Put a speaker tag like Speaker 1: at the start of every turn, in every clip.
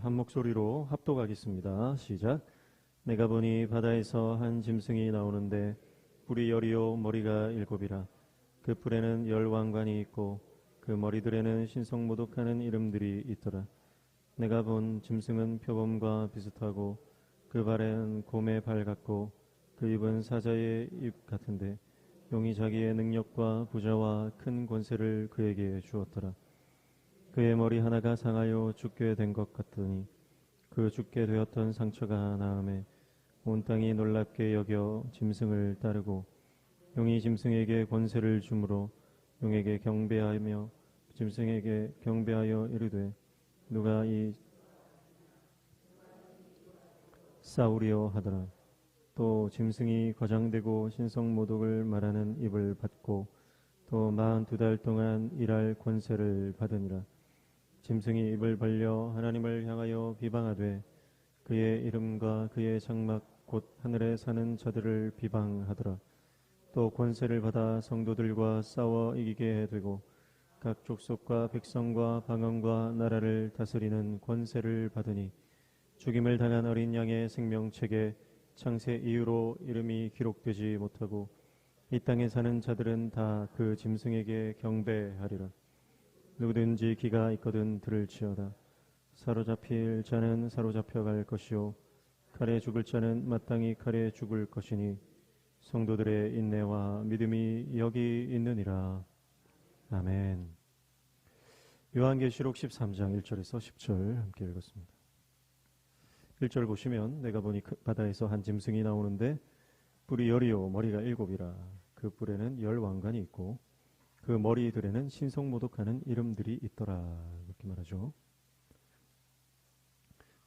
Speaker 1: 한 목소리로 합독하겠습니다. 시작. 내가 보니 바다에서 한 짐승이 나오는데 뿔이 열이요 머리가 일곱이라. 그 뿔에는 열 왕관이 있고 그 머리들에는 신성모독하는 이름들이 있더라. 내가 본 짐승은 표범과 비슷하고 그 발에는 곰의 발 같고 그 입은 사자의 입 같은데 용이 자기의 능력과 부자와 큰 권세를 그에게 주었더라. 그의 머리 하나가 상하여 죽게 된 것 같더니 그 죽게 되었던 상처가 나음에 온 땅이 놀랍게 여겨 짐승을 따르고 용이 짐승에게 권세를 주므로 용에게 경배하며 짐승에게 경배하여 이르되 누가 이 싸우리요 하더라. 또 짐승이 거장되고 신성모독을 말하는 입을 받고 또 42달 동안 일할 권세를 받으니라. 짐승이 입을 벌려 하나님을 향하여 비방하되 그의 이름과 그의 장막 곧 하늘에 사는 자들을 비방하더라. 또 권세를 받아 성도들과 싸워 이기게 되고 각 족속과 백성과 방언과 나라를 다스리는 권세를 받으니 죽임을 당한 어린 양의 생명책에 창세 이후로 이름이 기록되지 못하고 이 땅에 사는 자들은 다 그 짐승에게 경배하리라. 누구든지 귀가 있거든 들을지어다. 사로잡힐 자는 사로잡혀갈 것이요 칼에 죽을 자는 마땅히 칼에 죽을 것이니 성도들의 인내와 믿음이 여기 있느니라. 아멘. 요한계시록 13장 1절에서 10절 함께 읽었습니다. 1절 보시면 내가 보니 바다에서 한 짐승이 나오는데 뿔이 열이요 머리가 일곱이라. 그 뿔에는 열 왕관이 있고 그 머리들에는 신성모독하는 이름들이 있더라. 이렇게 말하죠.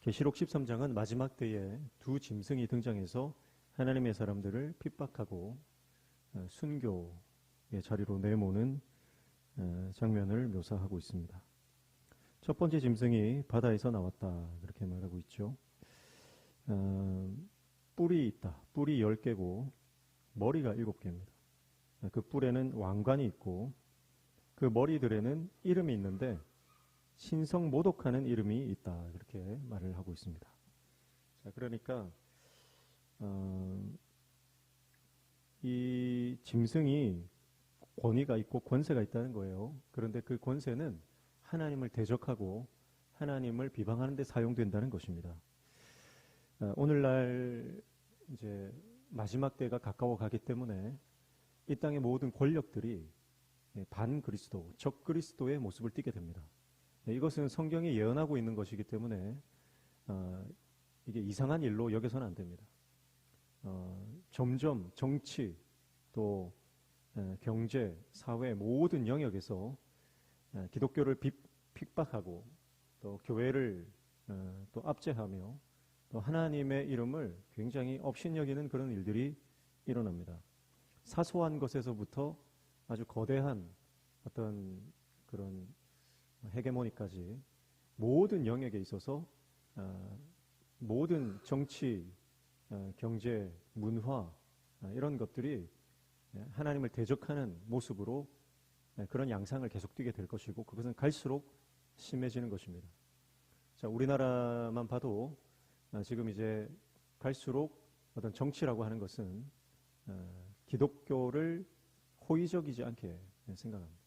Speaker 1: 계시록 13장은 마지막 때에 두 짐승이 등장해서 하나님의 사람들을 핍박하고 순교의 자리로 내모는 장면을 묘사하고 있습니다. 첫 번째 짐승이 바다에서 나왔다. 그렇게 말하고 있죠. 뿔이 있다. 뿔이 10개고 머리가 7개입니다. 그 뿔에는 왕관이 있고 그 머리들에는 이름이 있는데 신성모독하는 이름이 있다. 이렇게 말을 하고 있습니다. 자, 그러니까 이 짐승이 권위가 있고 권세가 있다는 거예요. 그런데 그 권세는 하나님을 대적하고 하나님을 비방하는 데 사용된다는 것입니다. 오늘날 이제 마지막 때가 가까워 가기 때문에 이 땅의 모든 권력들이 반그리스도, 적그리스도의 모습을 띠게 됩니다. 이것은 성경이 예언하고 있는 것이기 때문에 이게 이상한 일로 여겨서는 안 됩니다. 점점 정치, 또 경제, 사회 모든 영역에서 기독교를 핍박하고 또 교회를 또 압제하며 또 하나님의 이름을 굉장히 업신여기는 그런 일들이 일어납니다. 사소한 것에서부터 아주 거대한 어떤 그런 헤게모니까지 모든 영역에 있어서 모든 정치, 경제, 문화 이런 것들이 하나님을 대적하는 모습으로 그런 양상을 계속 띠게 될 것이고 그것은 갈수록 심해지는 것입니다. 자, 우리나라만 봐도 지금 이제 갈수록 어떤 정치라고 하는 것은 기독교를 호의적이지 않게 생각합니다.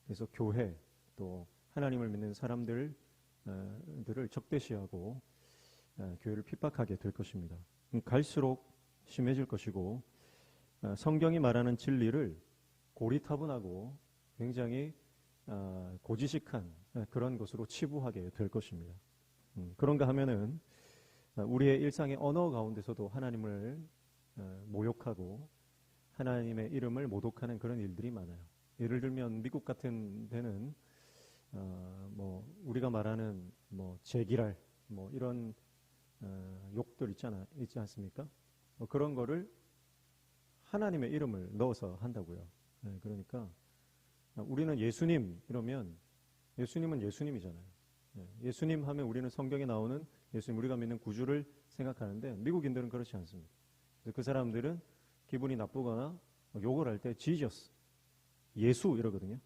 Speaker 1: 그래서 교회 또 하나님을 믿는 사람들을 적대시하고 교회를 핍박하게 될 것입니다. 갈수록 심해질 것이고 성경이 말하는 진리를 고리타분하고 굉장히 고지식한 그런 것으로 치부하게 될 것입니다. 그런가 하면은 우리의 일상의 언어 가운데서도 하나님을 모욕하고 하나님의 이름을 모독하는 그런 일들이 많아요. 예를 들면 미국 같은 데는 뭐 우리가 말하는 뭐 제기랄 뭐 이런 욕들 있지 않습니까? 그런 거를 하나님의 이름을 넣어서 한다고요. 그러니까 우리는 예수님 이러면 예수님은 예수님이잖아요. 예수님 하면 우리는 성경에 나오는 예수님, 우리가 믿는 구주를 생각하는데 미국인들은 그렇지 않습니다. 그래서 그 사람들은 기분이 나쁘거나 욕을 할 때 Jesus, 예수 이러거든요.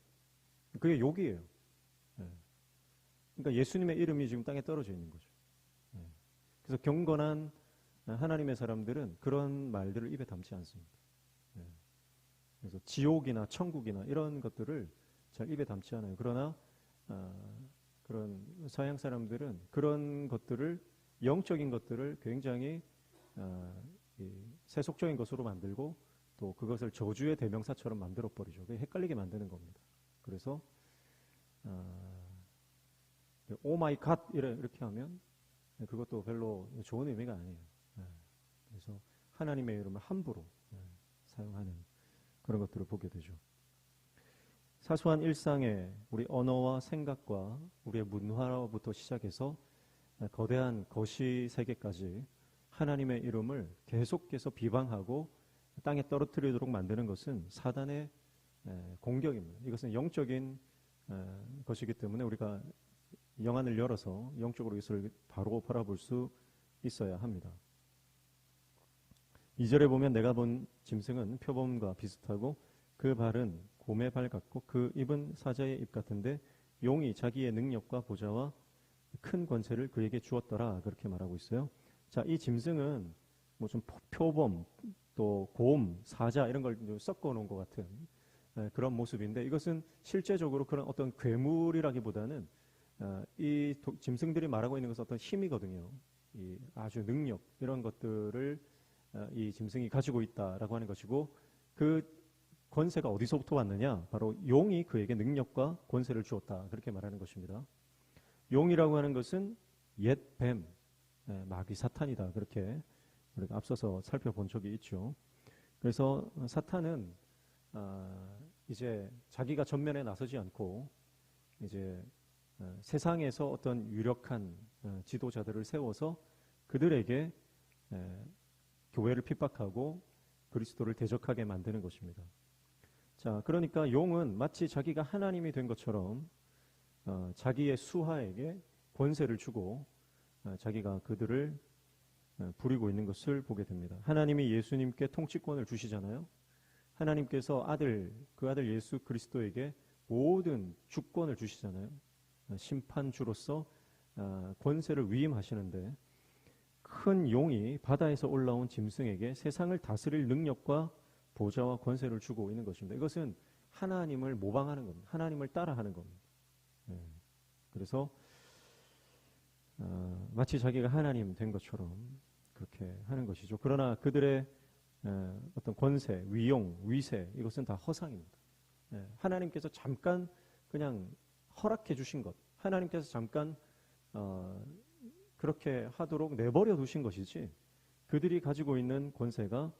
Speaker 1: 그게 욕이에요. 그러니까 예수님의 이름이 지금 땅에 떨어져 있는 거죠. 예. 그래서 경건한 하나님의 사람들은 그런 말들을 입에 담지 않습니다. 예. 그래서 지옥이나 천국이나 이런 것들을 잘 입에 담지 않아요. 그러나 그런 서양 사람들은 그런 것들을, 영적인 것들을 굉장히 세속적인 것으로 만들고 또 그것을 저주의 대명사처럼 만들어 버리죠. 그게 헷갈리게 만드는 겁니다. 그래서 오 마이 갓 이렇게 하면 그것도 별로 좋은 의미가 아니에요. 그래서 하나님의 이름을 함부로 사용하는 그런 것들을 보게 되죠. 사소한 일상의 우리 언어와 생각과 우리의 문화로부터 시작해서 거대한 거시 세계까지 하나님의 이름을 계속해서 비방하고 땅에 떨어뜨리도록 만드는 것은 사단의 공격입니다. 이것은 영적인 것이기 때문에 우리가 영안을 열어서 영적으로 이것을 바로 바라볼 수 있어야 합니다. 2절에 보면 내가 본 짐승은 표범과 비슷하고 그 발은 곰의 발 같고 그 입은 사자의 입 같은데 용이 자기의 능력과 보좌와 큰 권세를 그에게 주었더라, 그렇게 말하고 있어요. 자, 이 짐승은 뭐 좀 표범 또 곰, 사자 이런 걸 섞어 놓은 것 같은 그런 모습인데, 이것은 실제적으로 그런 어떤 괴물이라기보다는 이 짐승들이 말하고 있는 것은 어떤 힘이거든요. 이 아주 능력 이런 것들을 이 짐승이 가지고 있다라고 하는 것이고, 그 권세가 어디서부터 왔느냐? 바로 용이 그에게 능력과 권세를 주었다, 그렇게 말하는 것입니다. 용이라고 하는 것은 옛 뱀, 마귀 사탄이다, 그렇게 우리가 앞서서 살펴본 적이 있죠. 그래서 사탄은 이제 자기가 전면에 나서지 않고 이제 세상에서 어떤 유력한 지도자들을 세워서 그들에게 교회를 핍박하고 그리스도를 대적하게 만드는 것입니다. 자, 그러니까 용은 마치 자기가 하나님이 된 것처럼 자기의 수하에게 권세를 주고 자기가 그들을 부리고 있는 것을 보게 됩니다. 하나님이 예수님께 통치권을 주시잖아요. 하나님께서 그 아들 예수 그리스도에게 모든 주권을 주시잖아요. 심판주로서 권세를 위임하시는데, 큰 용이 바다에서 올라온 짐승에게 세상을 다스릴 능력과 보좌와 권세를 주고 있는 것입니다. 이것은 하나님을 모방하는 겁니다. 하나님을 따라하는 겁니다. 그래서 마치 자기가 하나님 된 것처럼 그렇게 하는 것이죠. 그러나 그들의 어떤 권세, 위용, 위세, 이것은 다 허상입니다. 하나님께서 잠깐 그냥 허락해 주신 것, 하나님께서 잠깐 그렇게 하도록 내버려 두신 것이지, 그들이 가지고 있는 권세가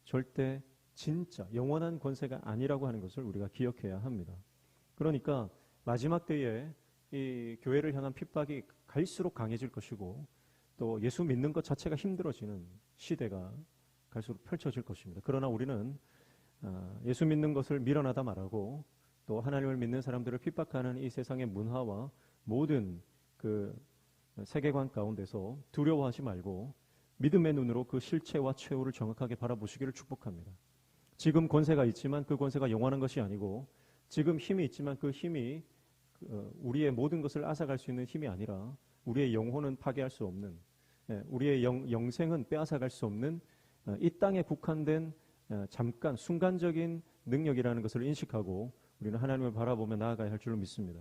Speaker 1: 절대 진짜 영원한 권세가 아니라고 하는 것을 우리가 기억해야 합니다. 그러니까 마지막 때에 이 교회를 향한 핍박이 갈수록 강해질 것이고, 또 예수 믿는 것 자체가 힘들어지는 시대가 갈수록 펼쳐질 것입니다. 그러나 우리는 예수 믿는 것을 밀어나다 말하고, 또 하나님을 믿는 사람들을 핍박하는 이 세상의 문화와 모든 그 세계관 가운데서 두려워하지 말고 믿음의 눈으로 그 실체와 최후를 정확하게 바라보시기를 축복합니다. 지금 권세가 있지만 그 권세가 영원한 것이 아니고, 지금 힘이 있지만 그 힘이 우리의 모든 것을 앗아갈 수 있는 힘이 아니라 우리의 영혼은 파괴할 수 없는, 우리의 영생은 빼앗아갈 수 없는 이 땅에 국한된 잠깐 순간적인 능력이라는 것을 인식하고 우리는 하나님을 바라보며 나아가야 할 줄로 믿습니다.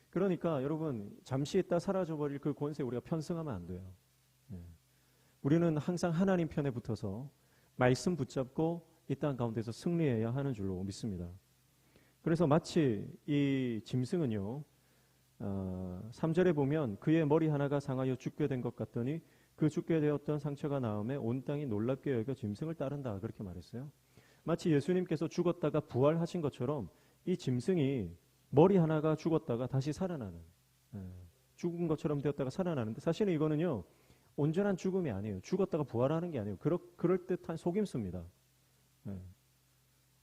Speaker 1: 그러니까 여러분, 잠시 있다 사라져버릴 그 권세에 우리가 편승하면 안 돼요. 우리는 항상 하나님 편에 붙어서 말씀 붙잡고 이 땅 가운데서 승리해야 하는 줄로 믿습니다. 그래서 마치 이 짐승은요, 3절에 보면 그의 머리 하나가 상하여 죽게 된 것 같더니 그 죽게 되었던 상처가 나음에 온 땅이 놀랍게 여겨 짐승을 따른다, 그렇게 말했어요. 마치 예수님께서 죽었다가 부활하신 것처럼 이 짐승이 머리 하나가 죽었다가 다시 살아나는, 죽은 것처럼 되었다가 살아나는데, 사실은 이거는요 온전한 죽음이 아니에요. 죽었다가 부활하는 게 아니에요. 그럴듯한 속임수입니다.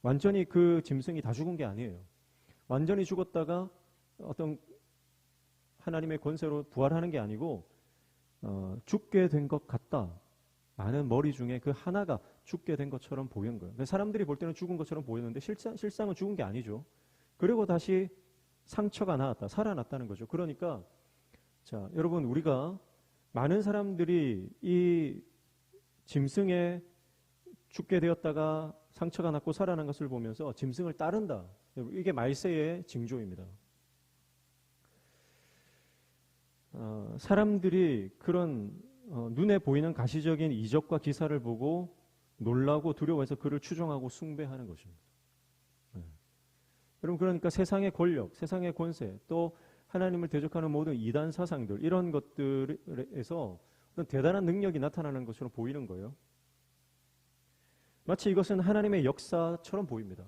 Speaker 1: 완전히 그 짐승이 다 죽은 게 아니에요. 완전히 죽었다가 어떤 하나님의 권세로 부활하는 게 아니고 죽게 된 것 같다. 많은 머리 중에 그 하나가 죽게 된 것처럼 보이는 거예요. 사람들이 볼 때는 죽은 것처럼 보이는데 실상은 죽은 게 아니죠. 그리고 다시 상처가 나왔다, 살아났다는 거죠. 그러니까 자, 여러분, 우리가 많은 사람들이 이 짐승에 죽게 되었다가 상처가 났고 살아난 것을 보면서 짐승을 따른다. 이게 말세의 징조입니다. 사람들이 그런 눈에 보이는 가시적인 이적과 기사를 보고 놀라고 두려워해서 그를 추종하고 숭배하는 것입니다. 여러분, 그러니까 세상의 권력, 세상의 권세, 또 하나님을 대적하는 모든 이단 사상들, 이런 것들에서 어떤 대단한 능력이 나타나는 것처럼 보이는 거예요. 마치 이것은 하나님의 역사처럼 보입니다.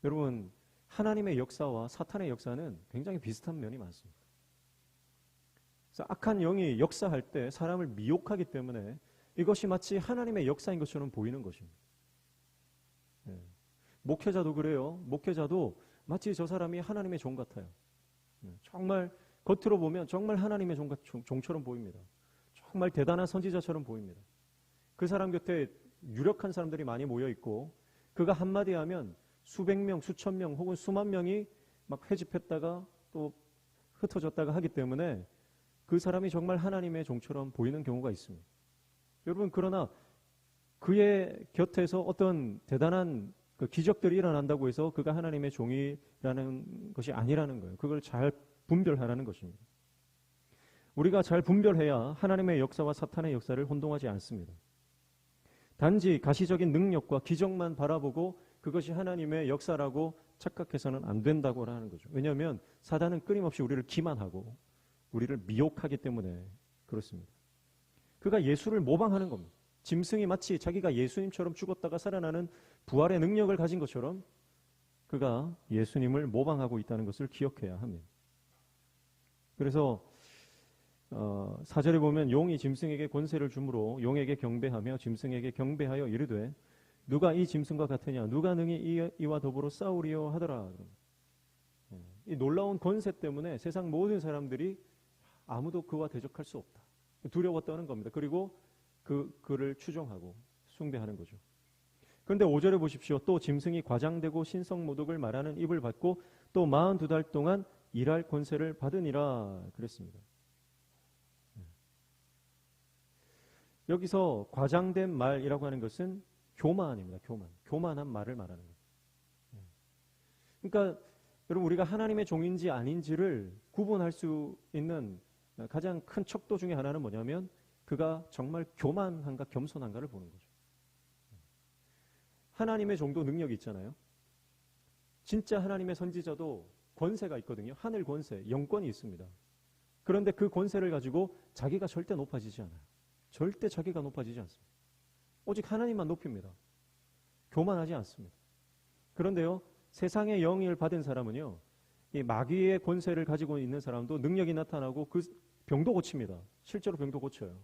Speaker 1: 여러분, 하나님의 역사와 사탄의 역사는 굉장히 비슷한 면이 많습니다. 그래서 악한 영이 역사할 때 사람을 미혹하기 때문에 이것이 마치 하나님의 역사인 것처럼 보이는 것입니다. 목회자도 그래요. 목회자도 마치 저 사람이 하나님의 종 같아요. 정말 겉으로 보면 정말 하나님의 종처럼 보입니다. 정말 대단한 선지자처럼 보입니다. 그 사람 곁에 유력한 사람들이 많이 모여 있고 그가 한마디 하면 수백 명, 수천 명 혹은 수만 명이 막 회집했다가 또 흩어졌다가 하기 때문에 그 사람이 정말 하나님의 종처럼 보이는 경우가 있습니다. 여러분, 그러나 그의 곁에서 어떤 대단한 그 기적들이 일어난다고 해서 그가 하나님의 종이라는 것이 아니라는 거예요. 그걸 잘 분별하라는 것입니다. 우리가 잘 분별해야 하나님의 역사와 사탄의 역사를 혼동하지 않습니다. 단지 가시적인 능력과 기적만 바라보고 그것이 하나님의 역사라고 착각해서는 안 된다고 하는 거죠. 왜냐하면 사단은 끊임없이 우리를 기만하고 우리를 미혹하기 때문에 그렇습니다. 그가 예수를 모방하는 겁니다. 짐승이 마치 자기가 예수님처럼 죽었다가 살아나는 부활의 능력을 가진 것처럼 그가 예수님을 모방하고 있다는 것을 기억해야 합니다. 그래서 4절에 보면 용이 짐승에게 권세를 주므로 용에게 경배하며 짐승에게 경배하여 이르되 누가 이 짐승과 같으냐 누가 능히 이와 더불어 싸우리요 하더라. 이 놀라운 권세 때문에 세상 모든 사람들이 아무도 그와 대적할 수 없다. 두려워 떠는 겁니다. 그리고 그를 추종하고 숭배하는 거죠. 그런데 5절에 보십시오. 또 짐승이 과장되고 신성모독을 말하는 입을 받고 또 42달 동안 일할 권세를 받으니라 그랬습니다. 여기서 과장된 말이라고 하는 것은 교만입니다. 교만한 말을 말하는 거예요. 그러니까 여러분, 우리가 하나님의 종인지 아닌지를 구분할 수 있는 가장 큰 척도 중에 하나는 뭐냐면 그가 정말 교만한가 겸손한가를 보는 거죠. 하나님의 종도 능력이 있잖아요. 진짜 하나님의 선지자도 권세가 있거든요. 하늘 권세, 영권이 있습니다. 그런데 그 권세를 가지고 자기가 절대 높아지지 않아요. 절대 자기가 높아지지 않습니다. 오직 하나님만 높입니다. 교만하지 않습니다. 그런데요, 세상의 영을 받은 사람은요, 이 마귀의 권세를 가지고 있는 사람도 능력이 나타나고 그 병도 고칩니다. 실제로 병도 고쳐요.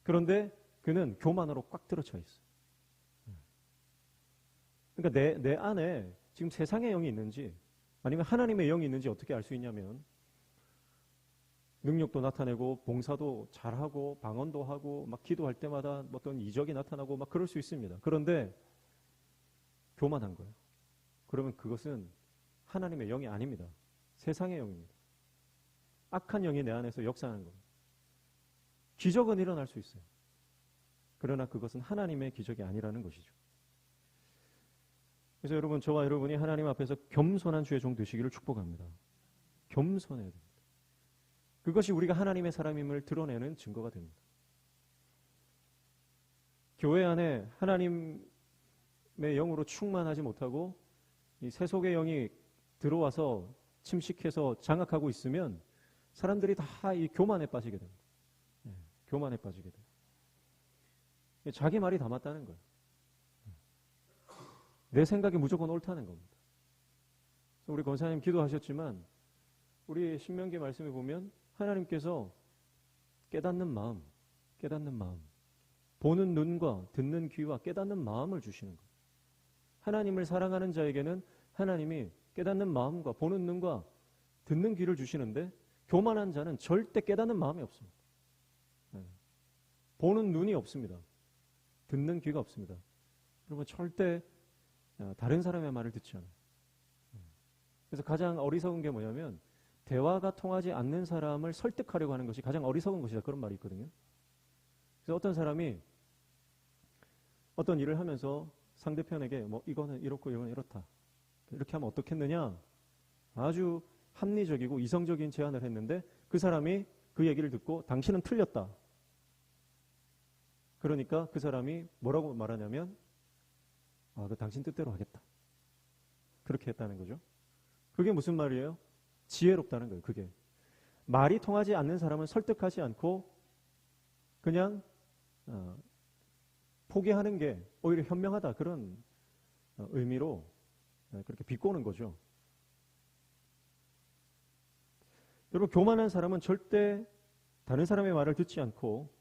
Speaker 1: 그런데 그는 교만으로 꽉 들어차 있어요. 그러니까 내 안에 지금 세상의 영이 있는지 아니면 하나님의 영이 있는지 어떻게 알 수 있냐면 능력도 나타내고 봉사도 잘하고 방언도 하고 막 기도할 때마다 어떤 이적이 나타나고 막 그럴 수 있습니다. 그런데 교만한 거예요. 그러면 그것은 하나님의 영이 아닙니다. 세상의 영입니다. 악한 영이 내 안에서 역사하는 겁니다. 기적은 일어날 수 있어요. 그러나 그것은 하나님의 기적이 아니라는 것이죠. 그래서 여러분, 저와 여러분이 하나님 앞에서 겸손한 주의 종 되시기를 축복합니다. 겸손해야 됩니다. 그것이 우리가 하나님의 사람임을 드러내는 증거가 됩니다. 교회 안에 하나님의 영으로 충만하지 못하고 이 세속의 영이 들어와서 침식해서 장악하고 있으면 사람들이 다 이 교만에 빠지게 됩니다. 교만에 빠지게 돼요. 자기 말이 다 맞다는 거예요. 내 생각이 무조건 옳다는 겁니다. 그래서 우리 권사님 기도하셨지만 우리 신명기 말씀에 보면 하나님께서 깨닫는 마음, 보는 눈과 듣는 귀와 깨닫는 마음을 주시는 거예요. 하나님을 사랑하는 자에게는 하나님이 깨닫는 마음과 보는 눈과 듣는 귀를 주시는데 교만한 자는 절대 깨닫는 마음이 없습니다. 보는 눈이 없습니다. 듣는 귀가 없습니다. 그러면 절대 다른 사람의 말을 듣지 않아요. 그래서 가장 어리석은 게 뭐냐면 대화가 통하지 않는 사람을 설득하려고 하는 것이 가장 어리석은 것이다. 그런 말이 있거든요. 그래서 어떤 사람이 어떤 일을 하면서 상대편에게 뭐 이거는 이렇고 이거는 이렇다. 이렇게 하면 어떻겠느냐? 아주 합리적이고 이성적인 제안을 했는데 그 사람이 그 얘기를 듣고 당신은 틀렸다. 그러니까 그 사람이 뭐라고 말하냐면 그 당신 뜻대로 하겠다. 그렇게 했다는 거죠. 그게 무슨 말이에요? 지혜롭다는 거예요. 그게. 말이 통하지 않는 사람은 설득하지 않고 그냥 포기하는 게 오히려 현명하다. 그런 의미로 그렇게 비꼬는 거죠. 여러분, 교만한 사람은 절대 다른 사람의 말을 듣지 않고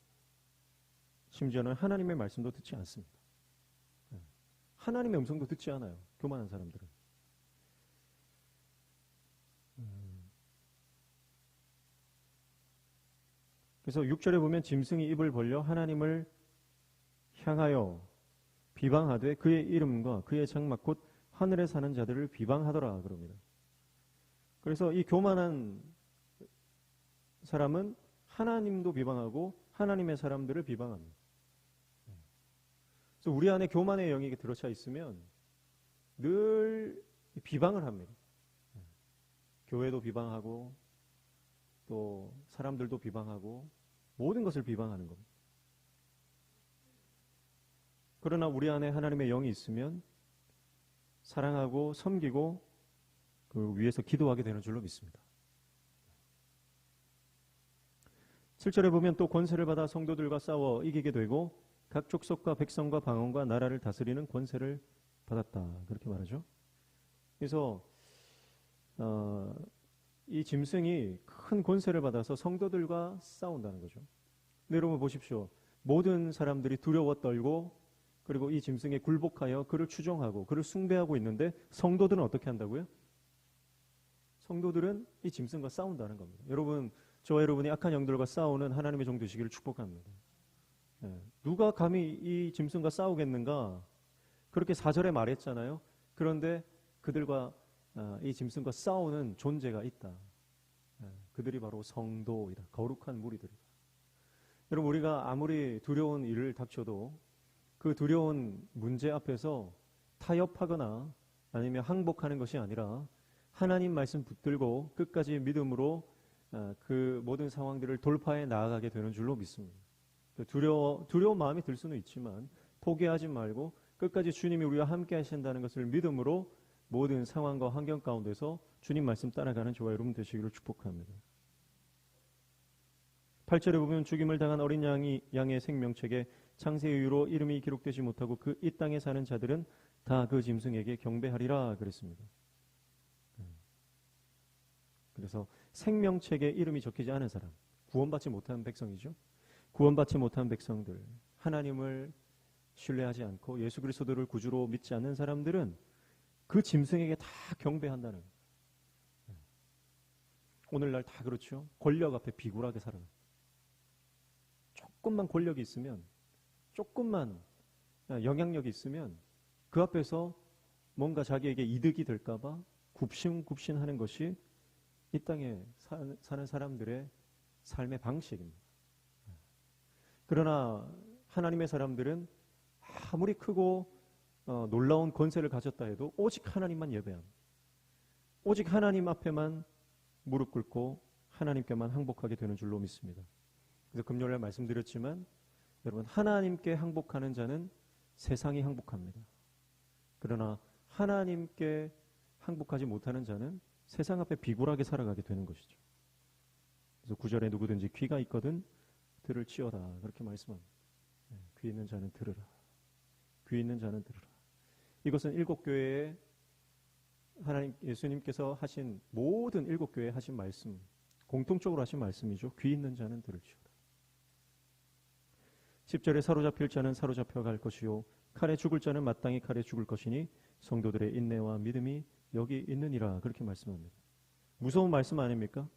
Speaker 1: 심지어는 하나님의 말씀도 듣지 않습니다. 하나님의 음성도 듣지 않아요. 교만한 사람들은. 그래서 6절에 보면 짐승이 입을 벌려 하나님을 향하여 비방하되 그의 이름과 그의 장막 곧 하늘에 사는 자들을 비방하더라 그럽니다. 그래서 이 교만한 사람은 하나님도 비방하고 하나님의 사람들을 비방합니다. 그래서 우리 안에 교만의 영이 들어차 있으면 늘 비방을 합니다. 교회도 비방하고 또 사람들도 비방하고 모든 것을 비방하는 겁니다. 그러나 우리 안에 하나님의 영이 있으면 사랑하고 섬기고 그 위에서 기도하게 되는 줄로 믿습니다. 7절에 보면 또 권세를 받아 성도들과 싸워 이기게 되고 각 족속과 백성과 방언과 나라를 다스리는 권세를 받았다. 그렇게 말하죠. 그래서 이 짐승이 큰 권세를 받아서 성도들과 싸운다는 거죠. 근데 여러분 보십시오. 모든 사람들이 두려워 떨고 그리고 이 짐승에 굴복하여 그를 추종하고 그를 숭배하고 있는데 성도들은 어떻게 한다고요? 성도들은 이 짐승과 싸운다는 겁니다. 여러분, 저와 여러분이 악한 영들과 싸우는 하나님의 종 되시기를 축복합니다. 누가 감히 이 짐승과 싸우겠는가? 그렇게 4절에 말했잖아요. 그런데 그들과 이 짐승과 싸우는 존재가 있다. 그들이 바로 성도이다. 거룩한 무리들이다. 여러분, 우리가 아무리 두려운 일을 닥쳐도 그 두려운 문제 앞에서 타협하거나 아니면 항복하는 것이 아니라 하나님 말씀 붙들고 끝까지 믿음으로 그 모든 상황들을 돌파해 나아가게 되는 줄로 믿습니다. 두려운 마음이 들 수는 있지만 포기하지 말고 끝까지 주님이 우리와 함께 하신다는 것을 믿음으로 모든 상황과 환경 가운데서 주님 말씀 따라가는 저와 여러분 되시기를 축복합니다. 8절에 보면 죽임을 당한 어린 양의 생명책에 창세의 이후로 이름이 기록되지 못하고 그 이 땅에 사는 자들은 다 그 짐승에게 경배하리라 그랬습니다. 그래서 생명책에 이름이 적히지 않은 사람, 구원받지 못한 백성이죠. 구원받지 못한 백성들, 하나님을 신뢰하지 않고 예수 그리스도를 구주로 믿지 않는 사람들은 그 짐승에게 다 경배한다는 거예요. 오늘날 다 그렇죠. 권력 앞에 비굴하게 살아요. 조금만 권력이 있으면, 조금만 영향력이 있으면 그 앞에서 뭔가 자기에게 이득이 될까봐 굽신굽신하는 것이 이 땅에 사는 사람들의 삶의 방식입니다. 그러나 하나님의 사람들은 아무리 크고 놀라운 권세를 가졌다 해도 오직 하나님만 예배합니다. 오직 하나님 앞에만 무릎 꿇고 하나님께만 항복하게 되는 줄로 믿습니다. 그래서 금요일에 말씀드렸지만 여러분, 하나님께 항복하는 자는 세상이 항복합니다. 그러나 하나님께 항복하지 못하는 자는 세상 앞에 비굴하게 살아가게 되는 것이죠. 그래서 9절에 누구든지 귀가 있거든 들을 치어라 그렇게 말씀합니다. 귀 있는 자는 들으라. 귀 있는 자는 들으라. 이것은 7교회에 하나님 예수님께서 하신 모든 7교회에 하신 말씀, 공통적으로 하신 말씀이죠. 귀 있는 자는 들을지어다. 10절에 사로잡힐 자는 사로잡혀 갈 것이요 칼에 죽을 자는 마땅히 칼에 죽을 것이니 성도들의 인내와 믿음이 여기 있느니라 그렇게 말씀합니다. 무서운 말씀 아닙니까?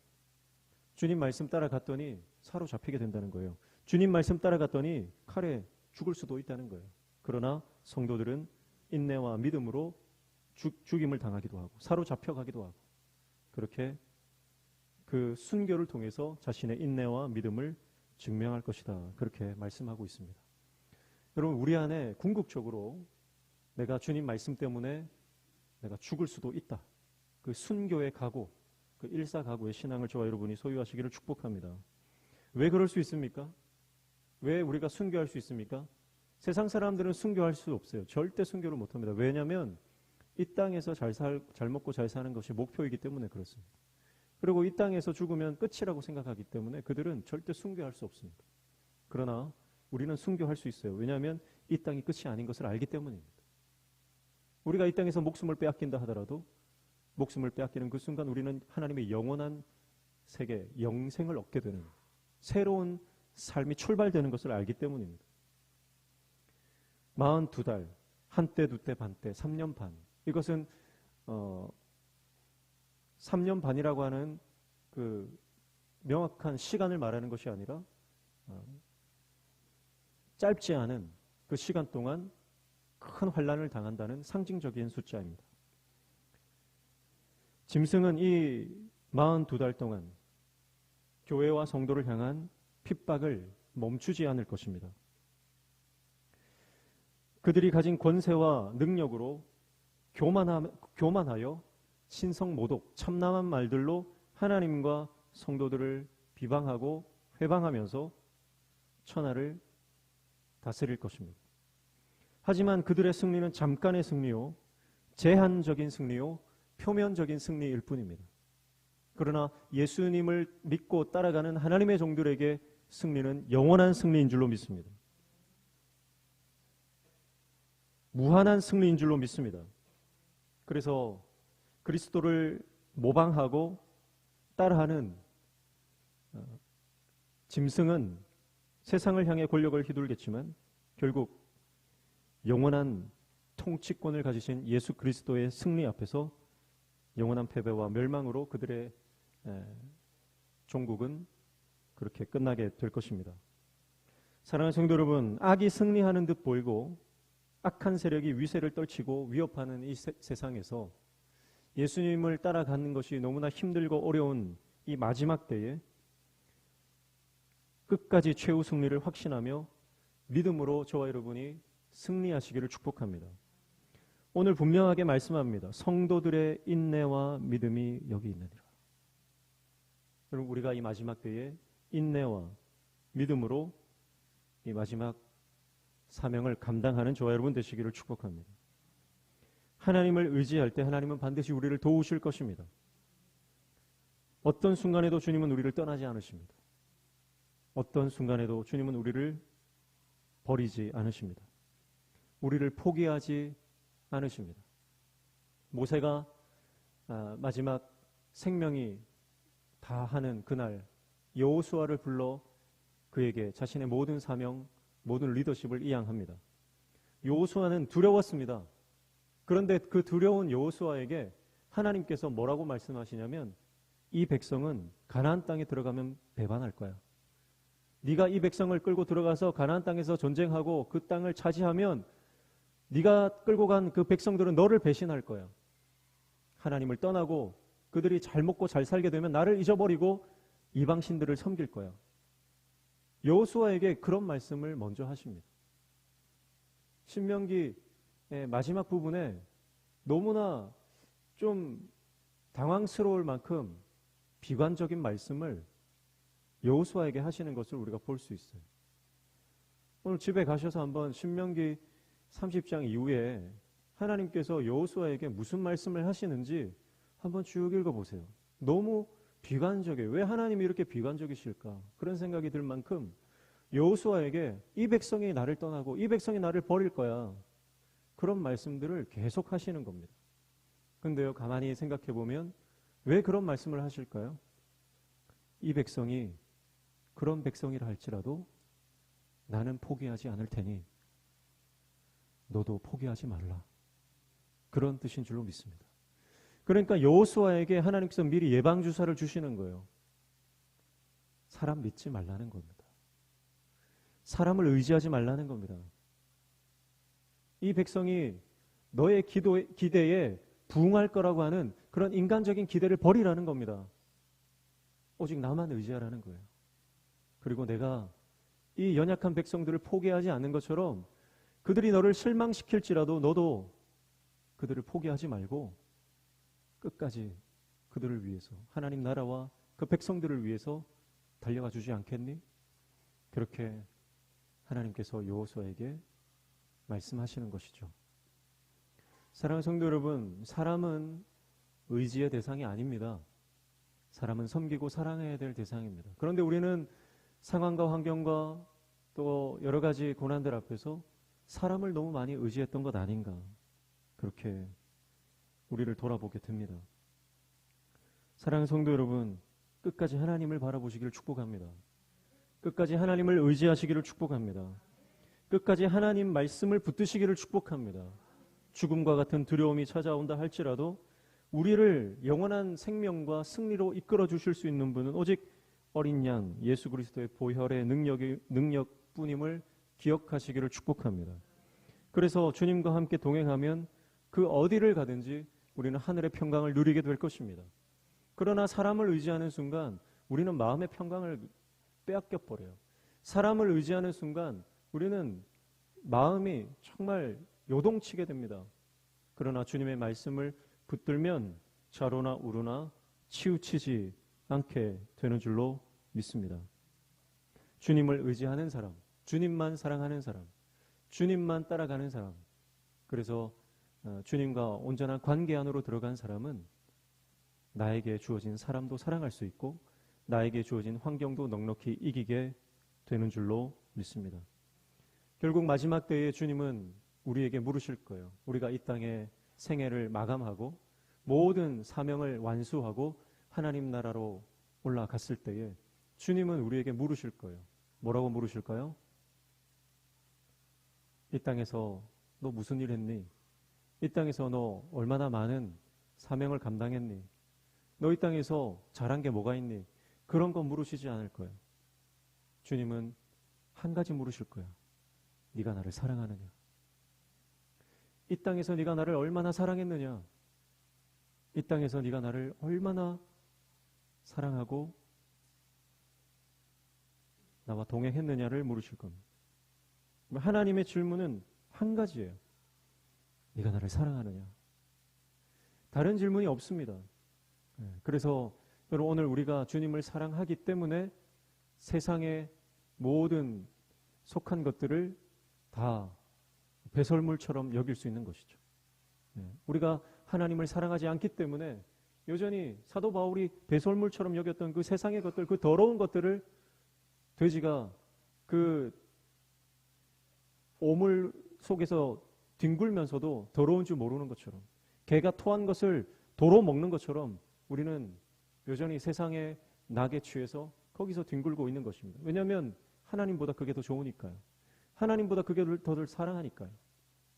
Speaker 1: 주님 말씀 따라갔더니 사로잡히게 된다는 거예요. 주님 말씀 따라갔더니 칼에 죽을 수도 있다는 거예요. 그러나 성도들은 인내와 믿음으로 죽임을 당하기도 하고 사로잡혀가기도 하고 그렇게 그 순교를 통해서 자신의 인내와 믿음을 증명할 것이다. 그렇게 말씀하고 있습니다. 여러분, 우리 안에 궁극적으로 내가 주님 말씀 때문에 내가 죽을 수도 있다. 그 순교의 각오, 그 일사각오의 신앙을 저와 여러분이 소유하시기를 축복합니다. 왜 그럴 수 있습니까? 왜 우리가 순교할 수 있습니까? 세상 사람들은 순교할 수 없어요. 절대 순교를 못합니다. 왜냐하면 이 땅에서 잘 먹고 잘 사는 것이 목표이기 때문에 그렇습니다. 그리고 이 땅에서 죽으면 끝이라고 생각하기 때문에 그들은 절대 순교할 수 없습니다. 그러나 우리는 순교할 수 있어요. 왜냐하면 이 땅이 끝이 아닌 것을 알기 때문입니다. 우리가 이 땅에서 목숨을 빼앗긴다 하더라도 목숨을 빼앗기는 그 순간 우리는 하나님의 영원한 세계, 영생을 얻게 되는 새로운 삶이 출발되는 것을 알기 때문입니다. 42달, 한때, 두때, 반때, 3년 반. 이것은 3년 반이라고 하는 그 명확한 시간을 말하는 것이 아니라 짧지 않은 그 시간 동안 큰 환난을 당한다는 상징적인 숫자입니다. 짐승은 이 42달 동안 교회와 성도를 향한 핍박을 멈추지 않을 것입니다. 그들이 가진 권세와 능력으로 교만하여 신성모독, 참남한 말들로 하나님과 성도들을 비방하고 회방하면서 천하를 다스릴 것입니다. 하지만 그들의 승리는 잠깐의 승리요, 제한적인 승리요, 표면적인 승리일 뿐입니다. 그러나 예수님을 믿고 따라가는 하나님의 종들에게 승리는 영원한 승리인 줄로 믿습니다. 무한한 승리인 줄로 믿습니다. 그래서 그리스도를 모방하고 따라하는 짐승은 세상을 향해 권력을 휘둘겠지만 결국 영원한 통치권을 가지신 예수 그리스도의 승리 앞에서 영원한 패배와 멸망으로 그들의 종국은 그렇게 끝나게 될 것입니다. 사랑하는 성도 여러분, 악이 승리하는 듯 보이고 악한 세력이 위세를 떨치고 위협하는 이 세상에서 예수님을 따라가는 것이 너무나 힘들고 어려운 이 마지막 때에 끝까지 최후 승리를 확신하며 믿음으로 저와 여러분이 승리하시기를 축복합니다. 오늘 분명하게 말씀합니다. 성도들의 인내와 믿음이 여기 있느니라. 여러분, 우리가 이 마지막 때에 인내와 믿음으로 이 마지막 사명을 감당하는 저와 여러분 되시기를 축복합니다. 하나님을 의지할 때 하나님은 반드시 우리를 도우실 것입니다. 어떤 순간에도 주님은 우리를 떠나지 않으십니다. 어떤 순간에도 주님은 우리를 버리지 않으십니다. 우리를 포기하지 않으십니다. 모세가 마지막 생명이 다하는 그날 여호수아를 불러 그에게 자신의 모든 사명, 모든 리더십을 이양합니다. 여호수아는 두려웠습니다. 그런데 그 두려운 여호수아에게 하나님께서 뭐라고 말씀하시냐면 이 백성은 가나안 땅에 들어가면 배반할 거야. 네가 이 백성을 끌고 들어가서 가나안 땅에서 전쟁하고 그 땅을 차지하면 네가 끌고 간 그 백성들은 너를 배신할 거야. 하나님을 떠나고 그들이 잘 먹고 잘 살게 되면 나를 잊어버리고 이방신들을 섬길 거야. 여호수아에게 그런 말씀을 먼저 하십니다. 신명기 마지막 부분에 너무나 좀 당황스러울 만큼 비관적인 말씀을 여호수아에게 하시는 것을 우리가 볼 수 있어요. 오늘 집에 가셔서 한번 신명기 30장 이후에 하나님께서 여호수아에게 무슨 말씀을 하시는지 한번 쭉 읽어보세요. 너무 비관적이에요. 왜 하나님이 이렇게 비관적이실까? 그런 생각이 들 만큼 여호수아에게 이 백성이 나를 떠나고 이 백성이 나를 버릴 거야. 그런 말씀들을 계속 하시는 겁니다. 그런데요, 가만히 생각해 보면 왜 그런 말씀을 하실까요? 이 백성이 그런 백성이라 할지라도 나는 포기하지 않을 테니 너도 포기하지 말라. 그런 뜻인 줄로 믿습니다. 그러니까 여호수아에게 하나님께서 미리 예방주사를 주시는 거예요. 사람 믿지 말라는 겁니다. 사람을 의지하지 말라는 겁니다. 이 백성이 너의 기대에 부응할 거라고 하는 그런 인간적인 기대를 버리라는 겁니다. 오직 나만 의지하라는 거예요. 그리고 내가 이 연약한 백성들을 포기하지 않는 것처럼 그들이 너를 실망시킬지라도 너도 그들을 포기하지 말고 끝까지 그들을 위해서, 하나님 나라와 그 백성들을 위해서 달려가 주지 않겠니? 그렇게 하나님께서 여호수아에게 말씀하시는 것이죠. 사랑하는 성도 여러분, 사람은 의지의 대상이 아닙니다. 사람은 섬기고 사랑해야 될 대상입니다. 그런데 우리는 상황과 환경과 또 여러 가지 고난들 앞에서 사람을 너무 많이 의지했던 것 아닌가, 그렇게 우리를 돌아보게 됩니다. 사랑하는 성도 여러분, 끝까지 하나님을 바라보시기를 축복합니다. 끝까지 하나님을 의지하시기를 축복합니다. 끝까지 하나님 말씀을 붙드시기를 축복합니다. 죽음과 같은 두려움이 찾아온다 할지라도 우리를 영원한 생명과 승리로 이끌어 주실 수 있는 분은 오직 어린 양 예수 그리스도의 보혈의 능력뿐임을 기억하시기를 축복합니다. 그래서 주님과 함께 동행하면 그 어디를 가든지 우리는 하늘의 평강을 누리게 될 것입니다. 그러나 사람을 의지하는 순간 우리는 마음의 평강을 빼앗겨 버려요. 사람을 의지하는 순간 우리는 마음이 정말 요동치게 됩니다. 그러나 주님의 말씀을 붙들면 좌로나 우로나 치우치지 않게 되는 줄로 믿습니다. 주님을 의지하는 사람, 주님만 사랑하는 사람, 주님만 따라가는 사람, 그래서 주님과 온전한 관계 안으로 들어간 사람은 나에게 주어진 사람도 사랑할 수 있고 나에게 주어진 환경도 넉넉히 이기게 되는 줄로 믿습니다. 결국 마지막 때에 주님은 우리에게 물으실 거예요. 우리가 이 땅에 생애를 마감하고 모든 사명을 완수하고 하나님 나라로 올라갔을 때에 주님은 우리에게 물으실 거예요. 뭐라고 물으실까요? 이 땅에서 너 무슨 일 했니? 이 땅에서 너 얼마나 많은 사명을 감당했니? 너 이 땅에서 잘한 게 뭐가 있니? 그런 거 물으시지 않을 거예요. 주님은 한 가지 물으실 거야. 네가 나를 사랑하느냐? 이 땅에서 네가 나를 얼마나 사랑했느냐? 이 땅에서 네가 나를 얼마나 사랑하고 나와 동행했느냐를 물으실 겁니다. 하나님의 질문은 한 가지예요. 네가 나를 사랑하느냐? 다른 질문이 없습니다. 그래서 여러분, 오늘 우리가 주님을 사랑하기 때문에 세상의 모든 속한 것들을 다 배설물처럼 여길 수 있는 것이죠. 우리가 하나님을 사랑하지 않기 때문에 여전히 사도 바울이 배설물처럼 여겼던 그 세상의 것들, 그 더러운 것들을 돼지가 그 오물 속에서 뒹굴면서도 더러운 줄 모르는 것처럼, 개가 토한 것을 도로 먹는 것처럼 우리는 여전히 세상의 낙에 취해서 거기서 뒹굴고 있는 것입니다. 왜냐하면 하나님보다 그게 더 좋으니까요. 하나님보다 그게 더 사랑하니까요.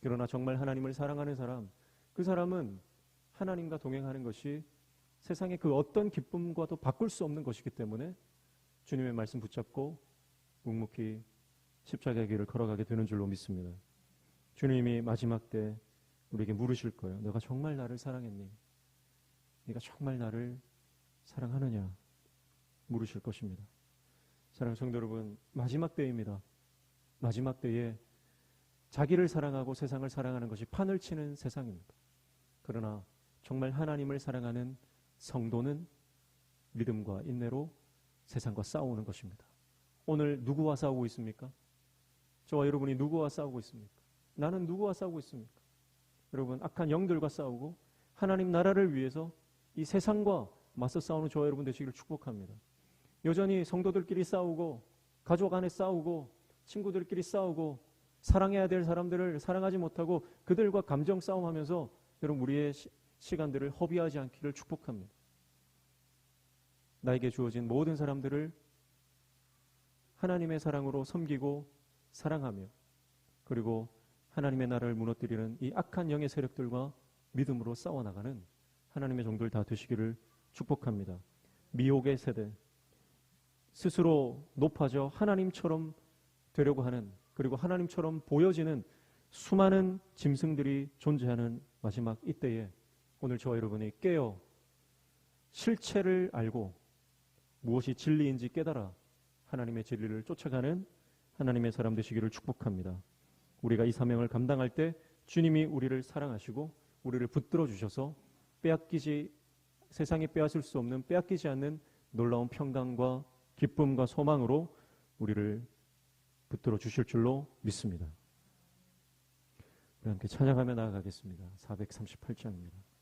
Speaker 1: 그러나 정말 하나님을 사랑하는 사람, 그 사람은 하나님과 동행하는 것이 세상의 그 어떤 기쁨과도 바꿀 수 없는 것이기 때문에 주님의 말씀 붙잡고 묵묵히 십자가의 길을 걸어가게 되는 줄로 믿습니다. 주님이 마지막 때 우리에게 물으실 거예요. 너가 정말 나를 사랑했니? 네가 정말 나를 사랑하느냐? 물으실 것입니다. 사랑하는 성도 여러분, 마지막 때입니다. 마지막 때에 자기를 사랑하고 세상을 사랑하는 것이 판을 치는 세상입니다. 그러나 정말 하나님을 사랑하는 성도는 믿음과 인내로 세상과 싸우는 것입니다. 오늘 누구와 싸우고 있습니까? 저와 여러분이 누구와 싸우고 있습니까? 나는 누구와 싸우고 있습니까? 여러분, 악한 영들과 싸우고 하나님 나라를 위해서 이 세상과 맞서 싸우는 저와 여러분 되시기를 축복합니다. 여전히 성도들끼리 싸우고 가족 안에 싸우고 친구들끼리 싸우고 사랑해야 될 사람들을 사랑하지 못하고 그들과 감정 싸움하면서 여러분 우리의 시간들을 허비하지 않기를 축복합니다. 나에게 주어진 모든 사람들을 하나님의 사랑으로 섬기고 사랑하며 그리고 하나님의 나라를 무너뜨리는 이 악한 영의 세력들과 믿음으로 싸워나가는 하나님의 종들 다 되시기를 축복합니다. 미혹의 세대, 스스로 높아져 하나님처럼 되려고 하는, 그리고 하나님처럼 보여지는 수많은 짐승들이 존재하는 마지막 이때에 오늘 저와 여러분이 깨어 실체를 알고 무엇이 진리인지 깨달아 하나님의 진리를 쫓아가는 하나님의 사람 되시기를 축복합니다. 우리가 이 사명을 감당할 때 주님이 우리를 사랑하시고 우리를 붙들어 주셔서 세상이 빼앗을 수 없는 빼앗기지 않는 놀라운 평강과 기쁨과 소망으로 우리를 붙들어 주실 줄로 믿습니다. 우리 함께 찬양하며 나아가겠습니다. 438장입니다.